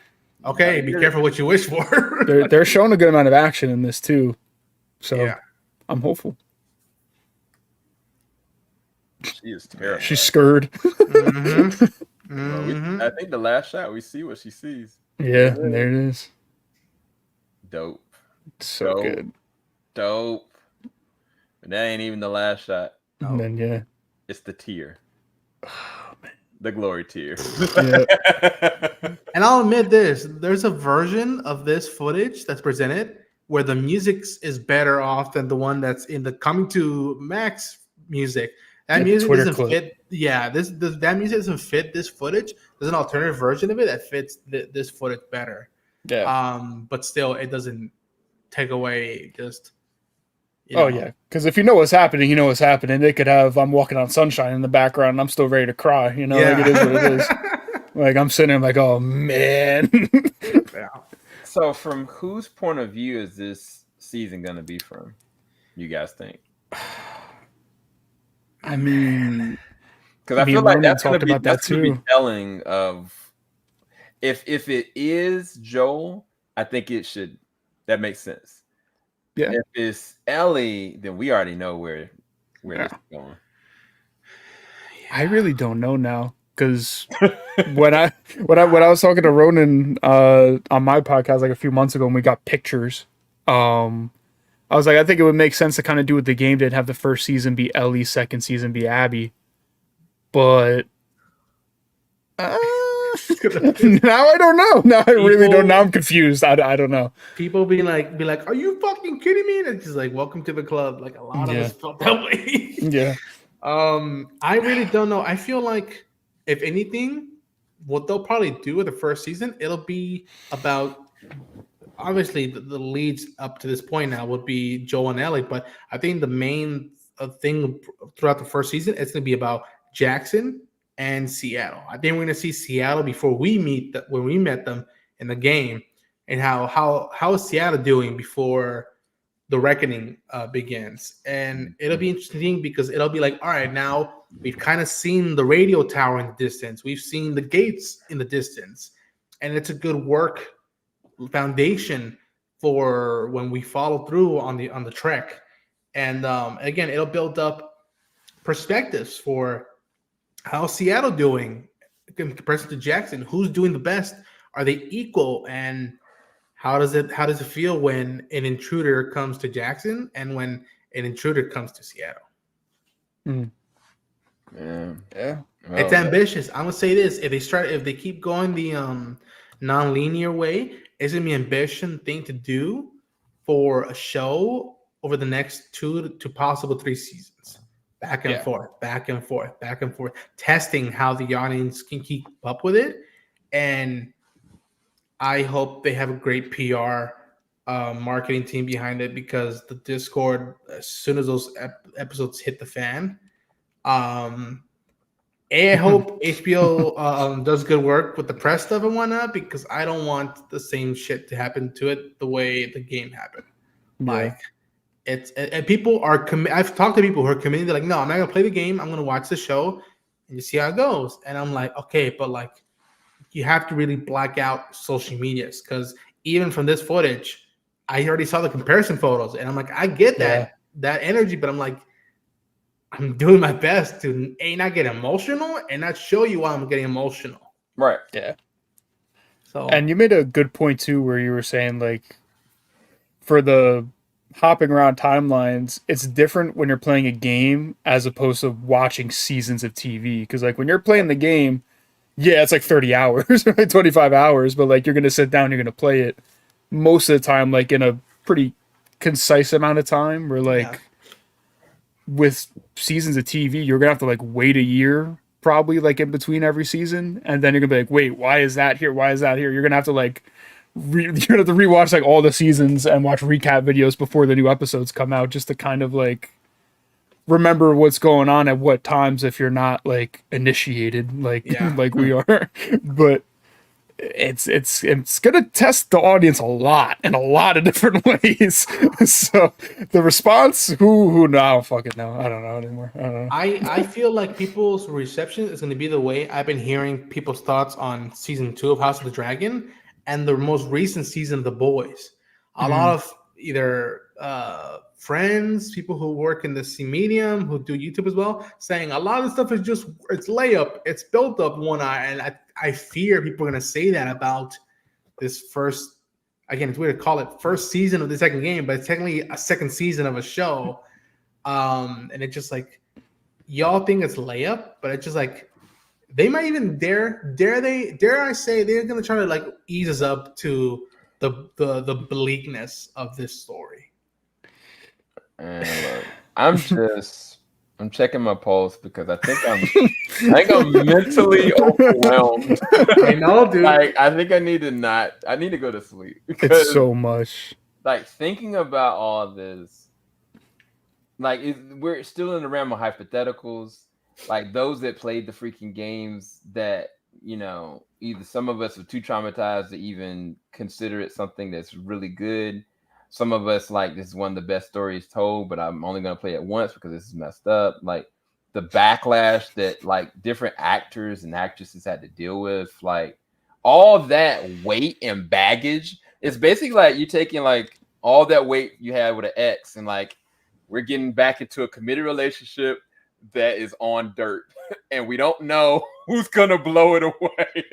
"Okay, be careful what you wish for." They're showing a good amount of action in this too, so Yeah. I'm hopeful. She is terrible. She's scared. I think the last shot we see what she sees. Yeah, and there it is. Dope. So Dope. good. Dope. But that ain't even the last shot. And then yeah. It's the tear. The glory tear. And I'll admit this: there's a version of this footage that's presented where the music is better off than the one that's in the Coming to Max music. That music Twitter doesn't clip. fit. Yeah, that music doesn't fit this footage. There's an alternative version of it that fits this footage better. Yeah. But still, it doesn't take away just. Oh yeah, because if you know what's happening, you know what's happening. They could have "I'm Walking on Sunshine" in the background, and I'm still ready to cry. You know, like it is what it is. Like I'm sitting there, like, oh man. Yeah. So, from whose point of view is this season gonna be from? You guys think? I mean, because I me feel and like Ronan that's gonna talked be about that be too. telling of if it is Joel, I think it should. That makes sense. Yeah. If it's Ellie, then we already know where this is going. I really don't know now, because when I was talking to Ronan on my podcast like a few months ago, and we got pictures, I was like, I think it would make sense to kind of do what the game did, have the first season be Ellie, second season be Abby, but now I don't know. Now I really don't. Now I'm confused. I don't know. People be like, "Are you fucking kidding me?" And it's just like, "Welcome to the club." Like a lot of us felt that way. Yeah. I really don't know. I feel like if anything, what they'll probably do with the first season, it'll be about obviously the leads up to this point now would be Joel and Ellie, but I think the main thing throughout the first season it's going to be about Jackson and Seattle. I think we're going to see Seattle before we meet when we met them in the game, and how is Seattle doing before the reckoning begins. And it'll be interesting because it'll be like, all right, now we've kind of seen the radio tower in the distance, we've seen the gates in the distance, and it's a good work foundation for when we follow through on the trek. And again, it'll build up perspectives for how Seattle doing in comparison to Jackson, who's doing the best, are they equal, and how does it feel when an intruder comes to Jackson and when an intruder comes to Seattle? Yeah. It's ambitious. I'm gonna say this: if they keep going the non-linear way, it's gonna be an ambitious thing to do for a show over the next 2 to possible 3 seasons. Back and forth, back and forth, back and forth, testing how the audience can keep up with it. And I hope they have a great PR marketing team behind it, because the Discord, as soon as those episodes hit the fan, I hope HBO does good work with the press stuff and whatnot, because I don't want the same shit to happen to it the way the game happened. Yeah. Like it's and people are I've talked to people who are committed. They're like, no, I'm not gonna play the game. I'm gonna watch the show and just see how it goes. And I'm like, okay, but like you have to really black out social medias, because even from this footage, I already saw the comparison photos, and I'm like, I get that energy, but I'm like, I'm doing my best to not get emotional and not show you why I'm getting emotional. Right. Yeah. So And you made a good point too, where you were saying like for the hopping around timelines, it's different when you're playing a game as opposed to watching seasons of TV. Because like when you're playing the game, yeah, it's like 30 hours, right? 25 hours, but like you're gonna sit down, you're gonna play it most of the time, like in a pretty concise amount of time. Where like with seasons of TV, you're gonna have to like wait a year, probably like in between every season, and then you're gonna be like, wait, why is that here? Why is that here? You're gonna have to like you're gonna have to rewatch like all the seasons and watch recap videos before the new episodes come out, just to kind of like remember what's going on at what times if you're not like initiated like like we are. But it's gonna test the audience a lot in a lot of different ways. So the response, who no, I don't fucking know. I don't know anymore. I don't know. I feel like people's reception is going to be the way I've been hearing people's thoughts on season 2 of House of the Dragon and the most recent season of The Boys. A lot of either friends, people who work in the C medium, who do YouTube as well, saying a lot of stuff is just it's layup, it's built up one eye, and I fear people are going to say that about this first. Again, it's weird to call it first season of the second game, but it's technically a second season of a show. And it's just like y'all think it's layup, but it's just like they might even dare I say they're gonna try to like ease us up to the bleakness of this story. And look, I'm checking my pulse because I think I'm mentally overwhelmed. I know, dude. Like I think I need to go to sleep. It's so much. Like thinking about all this, like we're still in the realm of hypotheticals. Like those that played the freaking games that, you know, either some of us are too traumatized to even consider it something that's really good. Some of us like this is one of the best stories told, but I'm only gonna play it once because this is messed up. Like the backlash that like different actors and actresses had to deal with, like all that weight and baggage. It's basically like you're taking like all that weight you had with an ex, and like we're getting back into a committed relationship that is on dirt, and we don't know who's gonna blow it away.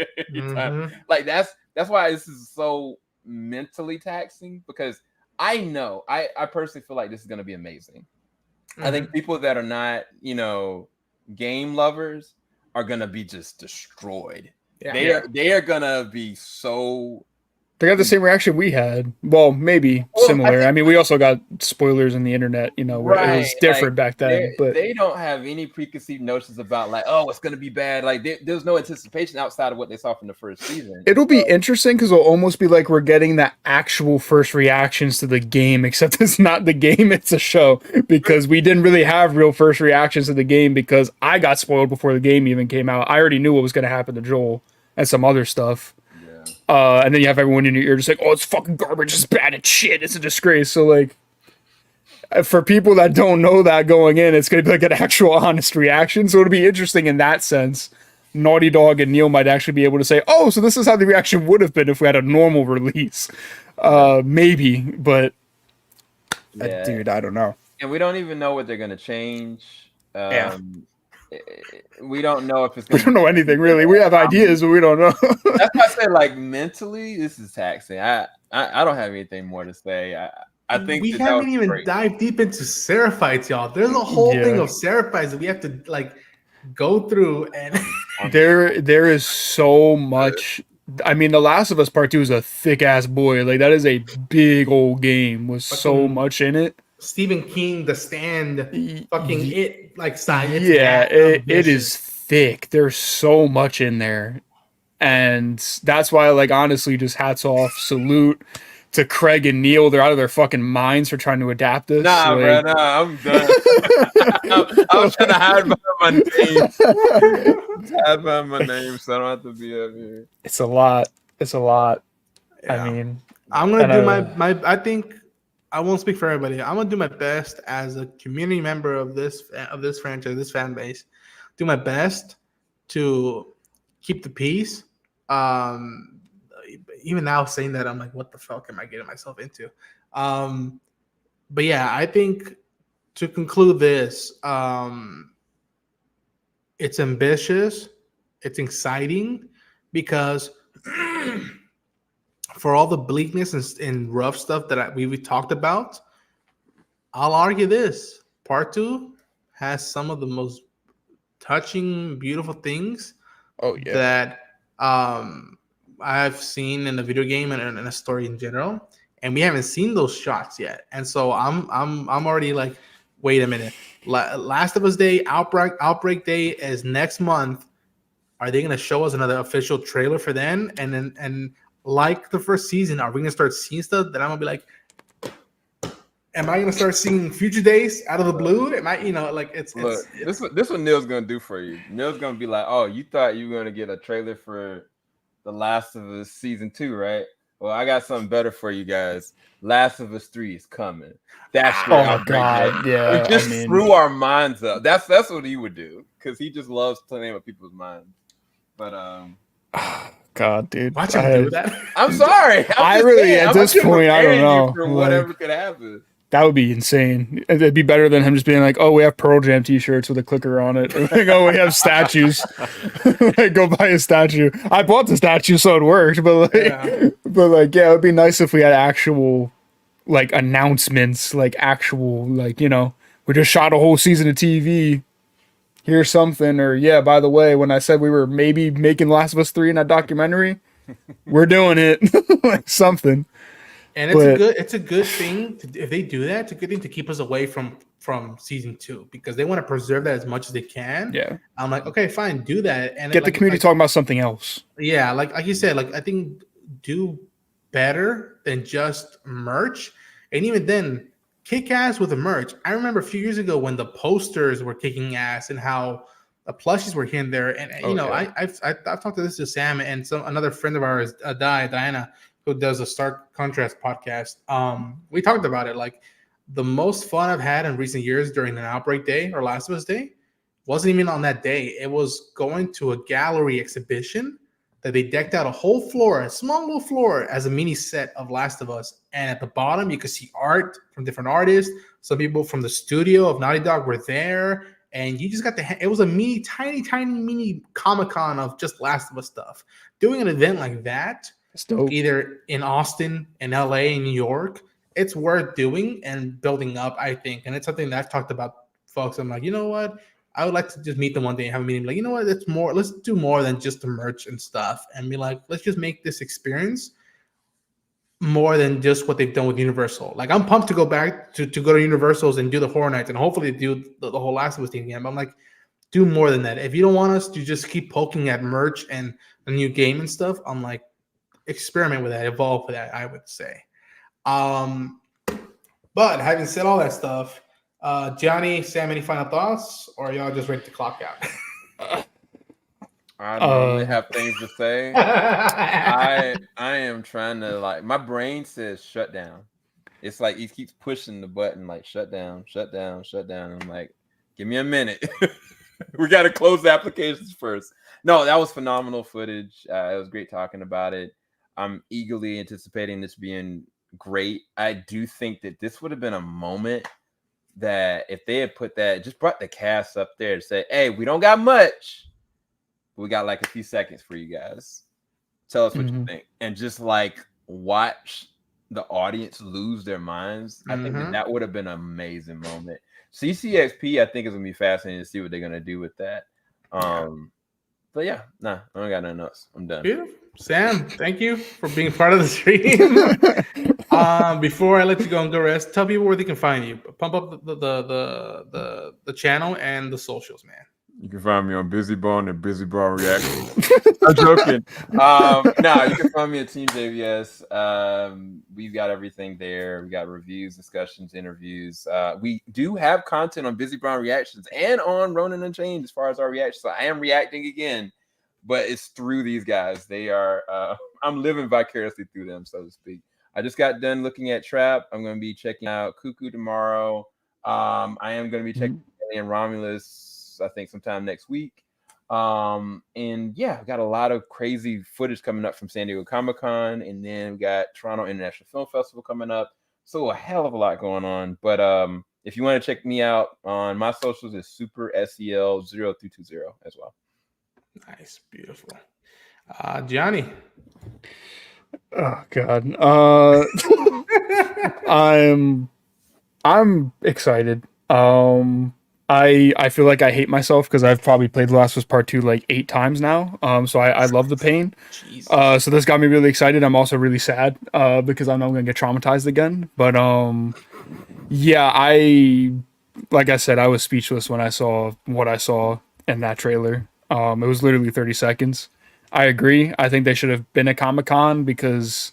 Like that's why this is so mentally taxing, because I know I personally feel like this is gonna be amazing. I think people that are not, you know, game lovers are gonna be just destroyed. They are gonna be so. They got the same reaction we had. Well, maybe similar. I mean, we also got spoilers in the internet, you know, where it was different back then. But they don't have any preconceived notions about like, oh, it's going to be bad. Like there's no anticipation outside of what they saw from the first season. It'll be interesting because it'll almost be like we're getting the actual first reactions to the game, except it's not the game, it's a show. Because we didn't really have real first reactions to the game because I got spoiled before the game even came out. I already knew what was going to happen to Joel and some other stuff. And then you have everyone in your ear just like, oh, it's fucking garbage, it's bad, it's shit, it's a disgrace. So like, for people that don't know that going in, it's going to be like an actual honest reaction. So it'll be interesting in that sense. Naughty Dog and Neil might actually be able to say, oh, so this is how the reaction would have been if we had a normal release. Maybe, but dude, I don't know. And we don't even know what they're going to change. We don't know if it's going to. We don't know anything really. We have ideas, but we don't know. That's why I said, like, mentally, this is taxing. I don't have anything more to say. I think we haven't even dived deep into Seraphites, y'all. There's a whole thing of Seraphites that we have to like go through, and there is so much. I mean, The Last of Us Part 2 is a thick ass boy. Like that is a big old game with so much in it. Stephen King, The Stand, fucking it like side. It is thick. There's so much in there, and that's why, like, honestly, just hats off, salute to Craig and Neil, they're out of their fucking minds for trying to adapt this. Nah, bro, I'm done. I was trying to hide behind my name. Hide behind my name, so I don't have to be up here. It's a lot. Yeah. I mean, I'm gonna do my. I think I won't speak for everybody. I'm gonna do my best as a community member of this franchise, this fan base. Do my best to keep the peace. Even now, saying that, I'm like, what the fuck am I getting myself into? But yeah, I think to conclude this, it's ambitious, it's exciting, because for all the bleakness and rough stuff that we talked about, I'll argue this: Part 2 has some of the most touching, beautiful things that I've seen in a video game and in a story in general, and we haven't seen those shots yet. And so I'm already like, wait a minute, Last of Us Day, Outbreak Day is next month. Are they going to show us another official trailer for then? And like the first season, are we going to start seeing stuff that I'm going to be like, am I going to start seeing future days out of the blue? Am I, this what Neil's going to do for you. Neil's going to be like, oh, you thought you were going to get a trailer for The Last of Us season 2, right? Well, I got something better for you guys. Last of Us 3 is coming. That's your Outbreak Day. Yeah, we just threw our minds up. That's what he would do, because he just loves playing with people's minds. But God, dude, watch him do that. I'm sorry. I really, at this point, I don't know. For whatever could happen. That would be insane. It'd be better than him just being like, "Oh, we have Pearl Jam T-shirts with a clicker on it." Or like, "Oh, we have statues." Like, go buy a statue. I bought the statue, so it worked. But yeah, it would be nice if we had actual like announcements, like actual, like, we just shot a whole season of TV. Here's something, or yeah, by the way, when I said we were maybe making Last of Us 3 in that documentary, we're doing it. Like something. And it's a good thing if they do that. It's a good thing to keep us away from season 2, because they want to preserve that as much as they can. Yeah, I'm like, okay, fine, do that, and get the community talking about something else. Yeah, like you said, like I think do better than just merch, and even then, kick ass with the merch. I remember a few years ago when the posters were kicking ass and how the plushies were here and there, and I've talked to this to Sam and another friend of ours, Dina, who does a Stark Contrast podcast. We talked about it. Like, the most fun I've had in recent years during an Outbreak Day or Last of Us Day wasn't even on that day. It was going to a gallery exhibition that they decked out a whole floor, a small little floor, as a mini set of Last of Us. And at the bottom, you could see art from different artists. Some people from the studio of Naughty Dog were there. And you just got it was a tiny mini Comic-Con of just Last of Us stuff. Doing an event like that, either in Austin, in LA, in New York, it's worth doing and building up, I think. And it's something that I've talked about, folks. I'm like, you know what? I would like to just meet them one day and have a meeting. Like, you know what? Let's do more than just the merch and stuff. And be like, let's just make this experience more than just what they've done with Universal. Like, I'm pumped to go back to go to Universal's and do the Horror Nights and hopefully do the whole Last of Us thing again. But I'm like, do more than that. If you don't want us to just keep poking at merch and a new game and stuff, I'm like, experiment with that, evolve with that, I would say. But having said all that stuff, Johnny, Sam, any final thoughts, or are y'all just ready to clock out? I normally have things to say. I am trying to, like, my brain says shut down. It's like he keeps pushing the button, like shut down. I'm like, give me a minute. We got to close the applications first. No, that was phenomenal footage. It was great talking about it. I'm eagerly anticipating this being great. I do think that this would have been a moment that if they had just brought the cast up there to say, hey, we don't got much. We got like a few seconds for you guys. Tell us what you think. And just like watch the audience lose their minds. I think that would have been an amazing moment. CCXP, I think, is going to be fascinating to see what they're going to do with that. But yeah, I don't got nothing else. I'm done. Beautiful. Sam, thank you for being part of the stream. Before I let you go and go rest, tell people where they can find you. Pump up the channel and the socials, man. You can find me on Busybone and Busybone Reaction. I'm joking. No, you can find me at Team JVS. We've got everything there. We got reviews, discussions, interviews. We do have content on Busybone Reactions and on Ronin Unchained as far as our reactions. So I am reacting again, but it's through these guys. They are. I'm living vicariously through them, so to speak. I just got done looking at Trap. I'm going to be checking out Cuckoo tomorrow. I am going to be checking Alien Romulus, I think sometime next week. And yeah, we got a lot of crazy footage coming up from San Diego Comic-Con, and then we got Toronto International Film Festival coming up. So a hell of a lot going on. But if you want to check me out on my socials, it's Super SEL 0320 as well. Nice, beautiful. Gianni. Oh God. I'm excited. I feel like I hate myself because I've probably played The Last of Us Part 2 like 8 times now. So I love the pain. So this got me really excited. I'm also really sad because I know I'm gonna get traumatized again. But yeah, like I said, I was speechless when I saw what I saw in that trailer. It was literally 30 seconds. I agree. I think they should have been at Comic-Con because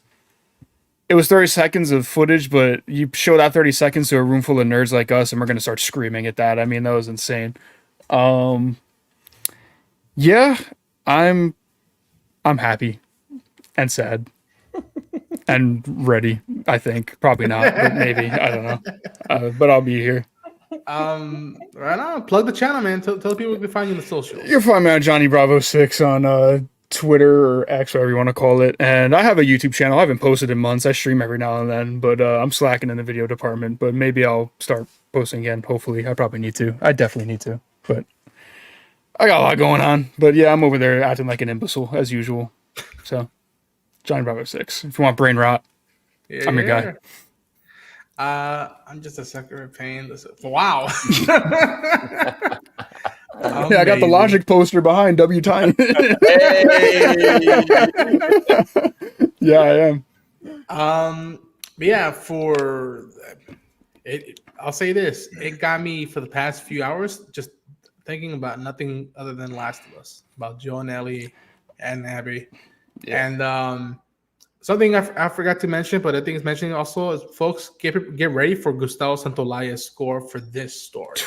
it was 30 seconds of footage, but you show that 30 seconds to a room full of nerds like us, and we're going to start screaming at that. I mean, that was insane. Yeah, I'm happy and sad and ready, I think. Probably not, but maybe. I don't know. But I'll be here. Right on. Plug the channel, man. Tell people where they can find you on the socials. You'll find me on Johnny Bravo 6 on Twitter or X, whatever you want to call it. And I have a YouTube channel. I haven't posted in months. I stream every now and then, but I'm slacking in the video department. But maybe I'll start posting again. Hopefully. I probably need to. I definitely need to. But I got a lot going on. But yeah, I'm over there acting like an imbecile as usual. So Johnny Bravo 6. If you want brain rot, Yeah. I'm your guy. I'm just a sucker at pain. Wow. Yeah, I got the Logic poster behind W Tiny. Yeah, I am. But yeah, for it, I'll say this: it got me for the past few hours just thinking about nothing other than Last of Us, about Joe and Ellie and Abby, and something I forgot to mention, but I think it's mentioning also is, folks, get ready for Gustavo Santolaya's score for this story.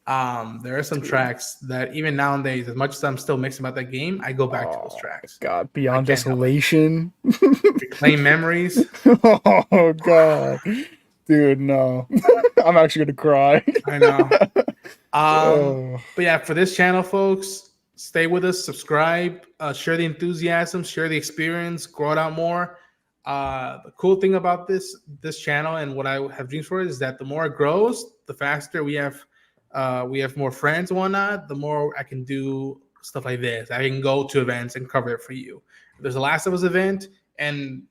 There are some tracks that even nowadays, as much as I'm still mixing about that game, I go back to those tracks. God, Beyond Desolation. Reclaim memories. Oh God, dude, no. I'm actually gonna cry. I know. But yeah, for this channel, folks, stay with us, subscribe, share the enthusiasm, share the experience, grow it out more. The cool thing about this channel and what I have dreams for is that the more it grows, the faster we have more friends and whatnot, the more I can do stuff like this. I can go to events and cover it for you. If there's a Last of Us event in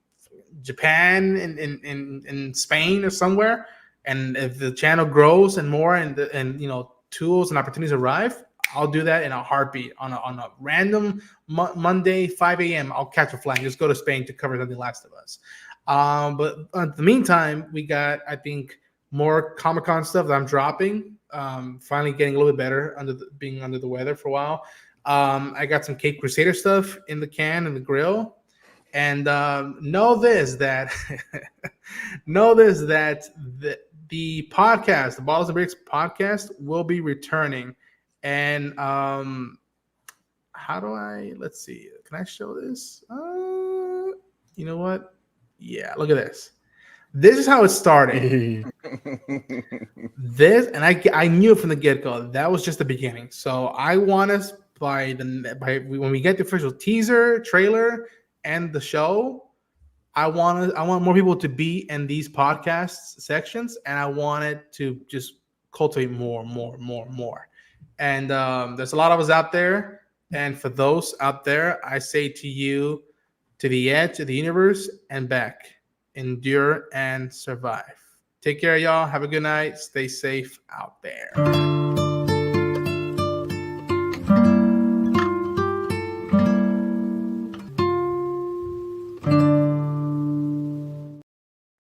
Japan, in Spain or somewhere, and if the channel grows and more and you know, tools and opportunities arrive, I'll do that in a heartbeat. On a random Monday 5 a.m. I'll catch a flight and just go to Spain to cover The Last of Us. But in the meantime, we got, I think, more Comic-Con stuff that I'm dropping. Finally getting a little bit better being under the weather for a while. I got some Cape Crusader stuff in the can and the grill. And know this that the podcast, the Bottles and Bricks podcast, will be returning. And let's see, can I show this? You know what? Yeah, look at this. This is how it started. This, and I knew it from the get-go. That was just the beginning. So I want us by when we get the official teaser, trailer, and the show, I want more people to be in these podcast sections, and I want it to just cultivate more. And there's a lot of us out there. And for those out there, I say to you, to the edge of the universe and back. Endure and survive. Take care, y'all. Have a good night. Stay safe out there.